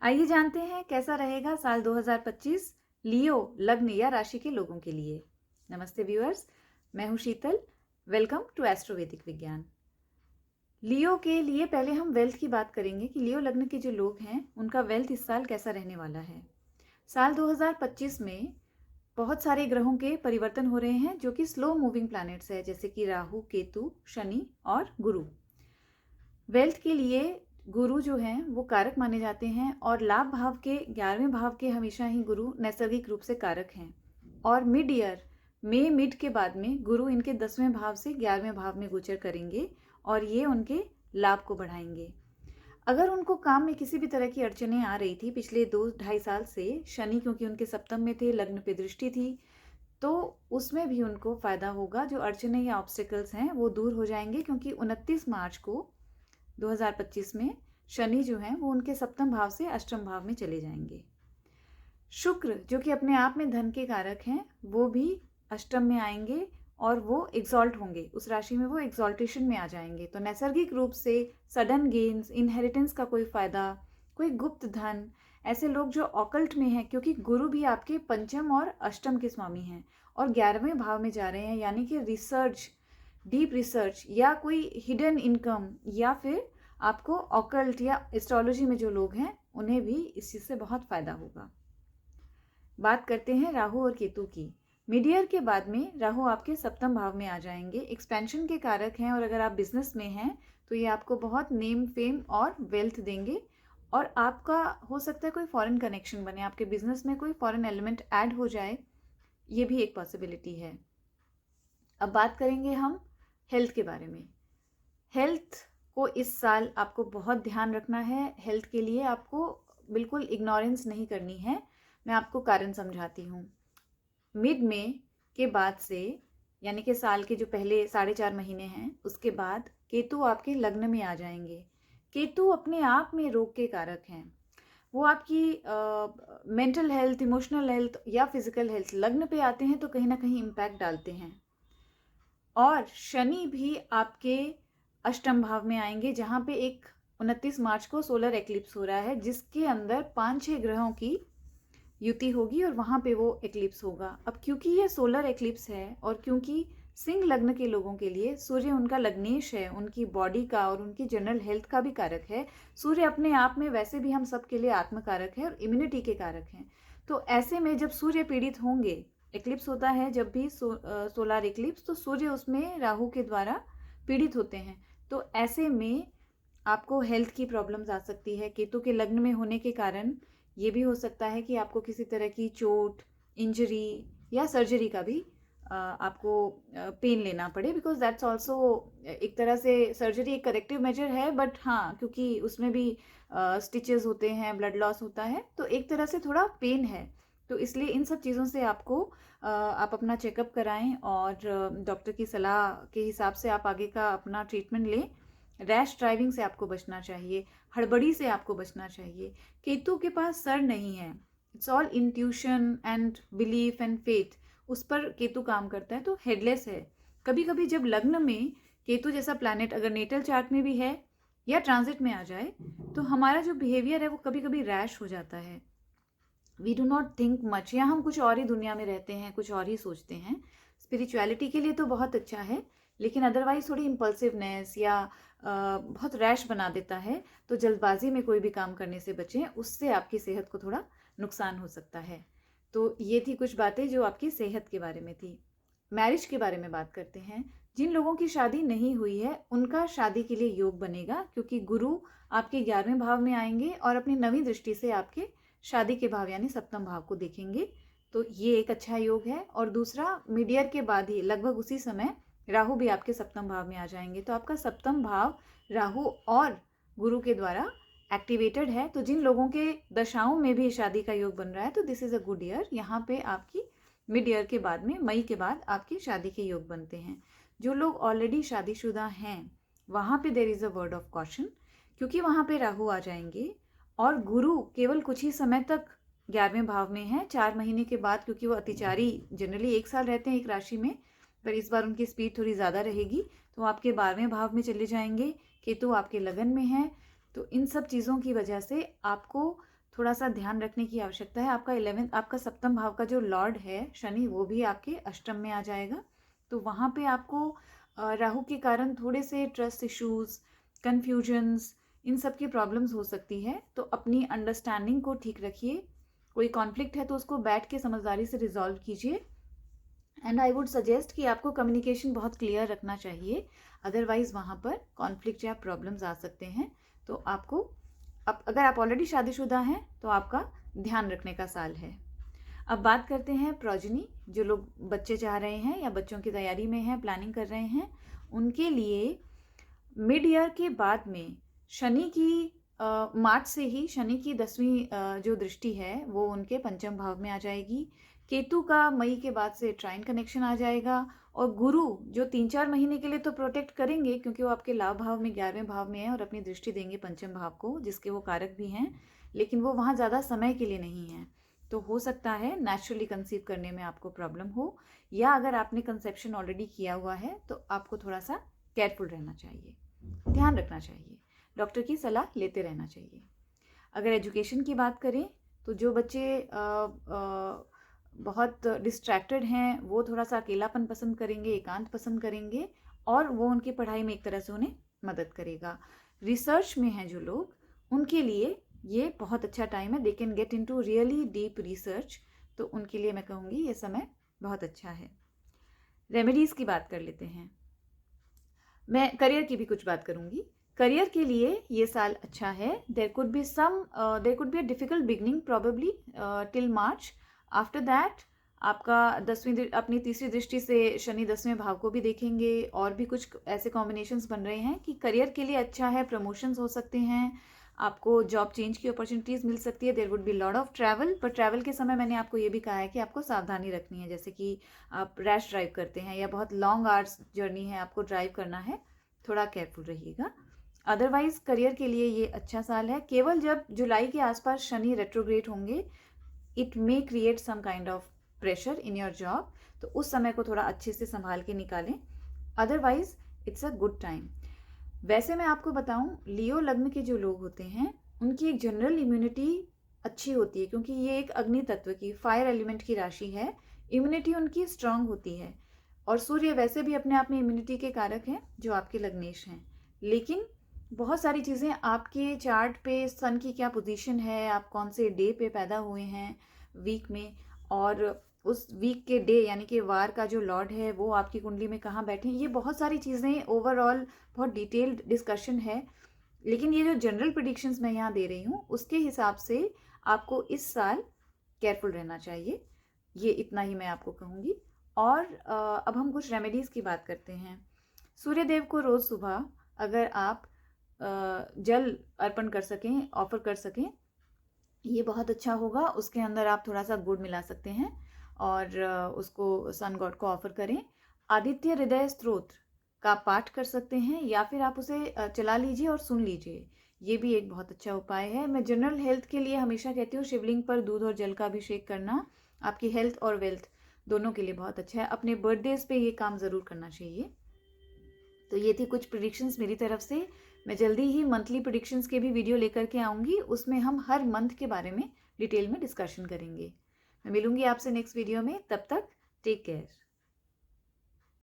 आइए जानते हैं कैसा रहेगा साल 2025 लियो लग्न या राशि के लोगों के लिए। नमस्ते व्यूअर्स, मैं हूं शीतल। वेलकम टू एस्ट्रोवैदिक विज्ञान। लियो के लिए पहले हम वेल्थ की बात करेंगे कि लियो लग्न के जो लोग हैं उनका वेल्थ इस साल कैसा रहने वाला है। साल 2025 में बहुत सारे ग्रहों के परिवर्तन हो रहे हैं जो कि स्लो मूविंग प्लैनेट्स है, जैसे कि राहु, केतु, शनि और गुरु। वेल्थ के लिए गुरु जो हैं वो कारक माने जाते हैं और लाभ भाव के 11वें भाव के हमेशा ही गुरु नैसर्गिक रूप से कारक हैं। और मिड ईयर में मिड के बाद में गुरु इनके 10वें भाव से 11वें भाव में गोचर करेंगे और ये उनके लाभ को बढ़ाएंगे। अगर उनको काम में किसी भी तरह की अड़चनें आ रही थी पिछले 2-2.5 साल से, शनि क्योंकि उनके सप्तम में थे, लग्न पे दृष्टि थी, तो उसमें भी उनको फायदा होगा। जो अड़चनें या ऑब्स्टिकल्स हैं वो दूर हो जाएंगे क्योंकि 29 मार्च को 2025 में शनि जो हैं वो उनके सप्तम भाव से अष्टम भाव में चले जाएंगे। शुक्र जो कि अपने आप में धन के कारक हैं वो भी अष्टम में आएंगे और वो एग्जॉल्ट होंगे, उस राशि में वो एग्जॉल्टेशन में आ जाएंगे। तो नैसर्गिक रूप से सडन गेन्स, इनहेरिटेंस का कोई फायदा, कोई गुप्त धन, ऐसे लोग जो ऑकल्ट में हैं, क्योंकि गुरु भी आपके पंचम और अष्टम के स्वामी हैं और 11वें भाव में जा रहे हैं, यानी कि रिसर्च, डीप रिसर्च या कोई हिडन इनकम, या फिर आपको ऑकल्ट या एस्ट्रोलॉजी में जो लोग हैं उन्हें भी इस चीज़ से बहुत फायदा होगा। बात करते हैं राहु और केतु की। मिड ईयर के बाद में राहु आपके सप्तम भाव में आ जाएंगे, एक्सपेंशन के कारक हैं और अगर आप बिजनेस में हैं तो ये आपको बहुत नेम, फेम और वेल्थ देंगे और आपका हो सकता है कोई फॉरेन कनेक्शन बने, आपके बिजनेस में कोई फॉरेन एलिमेंट ऐड हो जाए, ये भी एक पॉसिबिलिटी है। अब बात करेंगे हम हेल्थ के बारे में। हेल्थ को इस साल आपको बहुत ध्यान रखना है। हेल्थ के लिए आपको बिल्कुल इग्नोरेंस नहीं करनी है। मैं आपको कारण समझाती हूँ। मिड में के बाद से, यानी कि साल के जो पहले 4.5 महीने हैं, उसके बाद केतु आपके लग्न में आ जाएंगे। केतु अपने आप में रोग के कारक हैं। वो आपकी मेंटल हेल्थ, इमोशनल हेल्थ या फिजिकल हेल्थ, लग्न पे आते हैं तो कहीं ना कहीं इम्पैक्ट डालते हैं। और शनि भी आपके अष्टम भाव में आएंगे जहां पे एक 29 मार्च को सोलर एक्लिप्स हो रहा है, जिसके अंदर 5-6 ग्रहों की युति होगी और वहां पे वो एक्लिप्स होगा। अब क्योंकि ये सोलर एक्लिप्स है और क्योंकि सिंह लग्न के लोगों के लिए सूर्य उनका लग्नेश है, उनकी बॉडी का और उनकी जनरल हेल्थ का भी कारक है। सूर्य अपने आप में वैसे भी हम सब के लिए आत्मकारक है और इम्यूनिटी के कारक हैं। तो ऐसे में जब सूर्य पीड़ित होंगे, एक्लिप्स होता है जब भी सोलर एक्लिप्स, तो सूर्य उसमें राहु के द्वारा पीड़ित होते हैं। तो ऐसे में आपको हेल्थ की प्रॉब्लम्स आ सकती है। केतु के लग्न में होने के कारण ये भी हो सकता है कि आपको किसी तरह की चोट, इंजरी या सर्जरी का भी आपको पेन लेना पड़े, बिकॉज दैट्स ऑल्सो एक तरह से सर्जरी एक करेक्टिव मेजर है, बट हाँ, क्योंकि उसमें भी स्टिचेस होते हैं, ब्लड लॉस होता है, तो एक तरह से थोड़ा पेन है। तो इसलिए इन सब चीज़ों से आपको आप अपना चेकअप कराएं और डॉक्टर की सलाह के हिसाब से आप आगे का अपना ट्रीटमेंट लें। रैश ड्राइविंग से आपको बचना चाहिए, हड़बड़ी से आपको बचना चाहिए। केतु के पास सर नहीं है, it's all intuition and belief and faith, उस पर केतु काम करता है, तो हेडलेस है। कभी कभी जब लग्न में केतु जैसा प्लैनेट अगर नेटल चार्ट में भी है या ट्रांजिट में आ जाए, तो हमारा जो बिहेवियर है वो कभी कभी रैश हो जाता है। We do not think much, या हम कुछ और ही दुनिया में रहते हैं, कुछ और ही सोचते हैं। स्पिरिचुअलिटी के लिए तो बहुत अच्छा है, लेकिन अदरवाइज थोड़ी इम्पल्सिवनेस या बहुत रैश बना देता है। तो जल्दबाजी में कोई भी काम करने से बचें, उससे आपकी सेहत को थोड़ा नुकसान हो सकता है। तो ये थी कुछ बातें जो आपकी सेहत के बारे में थी। मैरिज के बारे में बात करते हैं। जिन लोगों की शादी नहीं हुई है उनका शादी के लिए योग बनेगा, क्योंकि गुरु आपके 11वें भाव में आएंगे और अपनी 9वीं दृष्टि से आपके शादी के भाव यानी सप्तम भाव को देखेंगे। तो ये एक अच्छा योग है। और दूसरा, मिड ईयर के बाद ही लगभग उसी समय राहु भी आपके सप्तम भाव में आ जाएंगे, तो आपका सप्तम भाव राहु और गुरु के द्वारा एक्टिवेटेड है। तो जिन लोगों के दशाओं में भी शादी का योग बन रहा है, तो this is a good year. यहाँ पे आपकी मिड ईयर के बाद में, मई के बाद आपकी शादी के योग बनते हैं। जो लोग ऑलरेडी शादीशुदा हैं वहाँ पे there is a word of caution, क्योंकि वहाँ पे राहु आ जाएंगे और गुरु केवल कुछ ही समय तक 11वें भाव में है, 4 महीने के बाद, क्योंकि वो अतिचारी जनरली 1 साल रहते हैं एक राशि में, पर इस बार उनकी स्पीड थोड़ी ज़्यादा रहेगी, तो आपके 12वें भाव में चले जाएंगे। केतु आपके लगन में है, तो इन सब चीज़ों की वजह से आपको थोड़ा सा ध्यान रखने की आवश्यकता है। आपका सप्तम भाव का जो लॉर्ड है शनि, वो भी आपके अष्टम में आ जाएगा। तो वहाँ पे आपको राहु के कारण थोड़े से ट्रस्ट इश्यूज, कन्फ्यूजन्स, इन सब की प्रॉब्लम्स हो सकती है। तो अपनी अंडरस्टैंडिंग को ठीक रखिए। कोई कॉन्फ्लिक्ट है तो उसको बैठ के समझदारी से रिजॉल्व कीजिए। एंड आई वुड सजेस्ट कि आपको कम्युनिकेशन बहुत क्लियर रखना चाहिए, अदरवाइज वहाँ पर कॉन्फ्लिक्ट या प्रॉब्लम्स आ सकते हैं। तो आपको अगर आप ऑलरेडी शादीशुदा हैं तो आपका ध्यान रखने का साल है। अब बात करते हैं प्रोजनी, जो लोग बच्चे चाह रहे हैं या बच्चों की तैयारी में हैं, प्लानिंग कर रहे हैं, उनके लिए मिड ईयर के बाद में शनि की मार्च से ही शनि की 10वीं जो दृष्टि है वो उनके पंचम भाव में आ जाएगी। केतु का मई के बाद से ट्राइन कनेक्शन आ जाएगा। और गुरु जो 3-4 महीने के लिए तो प्रोटेक्ट करेंगे, क्योंकि वो आपके लाभ भाव में 11वें भाव में है और अपनी दृष्टि देंगे पंचम भाव को, जिसके वो कारक भी हैं, लेकिन वो वहाँ ज़्यादा समय के लिए नहीं है। तो हो सकता है नेचुरली कंसीव करने में आपको प्रॉब्लम हो, या अगर आपने कंसेप्शन ऑलरेडी किया हुआ है तो आपको थोड़ा सा केयरफुल रहना चाहिए, ध्यान रखना चाहिए, डॉक्टर की सलाह लेते रहना चाहिए। अगर एजुकेशन की बात करें तो जो बच्चे बहुत डिस्ट्रैक्टेड हैं वो थोड़ा सा अकेलापन पसंद करेंगे, एकांत पसंद करेंगे, और वो उनकी पढ़ाई में एक तरह से उन्हें मदद करेगा। रिसर्च में हैं जो लोग, उनके लिए ये बहुत अच्छा टाइम है। They can get into really deep research. तो उनके लिए मैं कहूँगी ये समय बहुत अच्छा है। रेमेडीज़ की बात कर लेते हैं। मैं करियर की भी कुछ बात करूँगी। करियर के लिए ये साल अच्छा है। There could be a difficult beginning probably till March. After that आपका अपनी तीसरी दृष्टि से शनि 10वें भाव को भी देखेंगे, और भी कुछ ऐसे कॉम्बिनेशंस बन रहे हैं कि करियर के लिए अच्छा है। प्रमोशंस हो सकते हैं, आपको जॉब चेंज की अपॉर्चुनिटीज़ मिल सकती है। There would be lot of travel, पर ट्रैवल के समय मैंने आपको ये भी कहा है कि आपको सावधानी रखनी है, जैसे कि आप रैश ड्राइव करते हैं या बहुत लॉन्ग आवर्स जर्नी है आपको ड्राइव करना है, थोड़ा केयरफुल रहिएगा। अदरवाइज करियर के लिए ये अच्छा साल है। केवल जब जुलाई के आसपास शनि रेट्रोग्रेड होंगे, it may create some kind of pressure in your job, तो उस समय को थोड़ा अच्छे से संभाल के निकालें। Otherwise it's a good time. वैसे मैं आपको बताऊं, लियो लग्न के जो लोग होते हैं उनकी एक जनरल इम्यूनिटी अच्छी होती है, क्योंकि ये एक अग्नि तत्व की, फायर एलिमेंट की राशि है। इम्यूनिटी उनकी स्ट्रांग होती है, और सूर्य वैसे भी अपने आप में इम्यूनिटी के कारक हैं जो आपके लग्नेश हैं। लेकिन बहुत सारी चीज़ें आपके चार्ट पे, सन की क्या पोजीशन है, आप कौन से डे पे पैदा हुए हैं वीक में, और उस वीक के डे यानी कि वार का जो लॉर्ड है वो आपकी कुंडली में कहाँ बैठे हैं, ये बहुत सारी चीज़ें ओवरऑल बहुत डिटेल्ड डिस्कशन है। लेकिन ये जो जनरल प्रेडिक्शंस मैं यहाँ दे रही हूँ उसके हिसाब से आपको इस साल केयरफुल रहना चाहिए। ये इतना ही मैं आपको कहूँगी। और अब हम कुछ रेमेडीज़ की बात करते हैं। सूर्य देव को रोज़ सुबह अगर आप जल अर्पण कर सकें, ऑफर कर सकें, ये बहुत अच्छा होगा। उसके अंदर आप थोड़ा सा गुड़ मिला सकते हैं और उसको सन गॉड को ऑफर करें। आदित्य हृदय स्तोत्र का पाठ कर सकते हैं, या फिर आप उसे चला लीजिए और सुन लीजिए, ये भी एक बहुत अच्छा उपाय है। मैं जनरल हेल्थ के लिए हमेशा कहती हूँ शिवलिंग पर दूध और जल का अभिषेक करना आपकी हेल्थ और वेल्थ दोनों के लिए बहुत अच्छा है। अपने बर्थडेज पे ये काम ज़रूर करना चाहिए। तो ये थी कुछ प्रेडिक्शंस मेरी तरफ से। मैं जल्दी ही मंथली प्रेडिक्शंस के भी वीडियो लेकर के आऊँगी, उसमें हम हर मंथ के बारे में डिटेल में डिस्कशन करेंगे। मैं मिलूंगी आपसे नेक्स्ट वीडियो में, तब तक टेक केयर।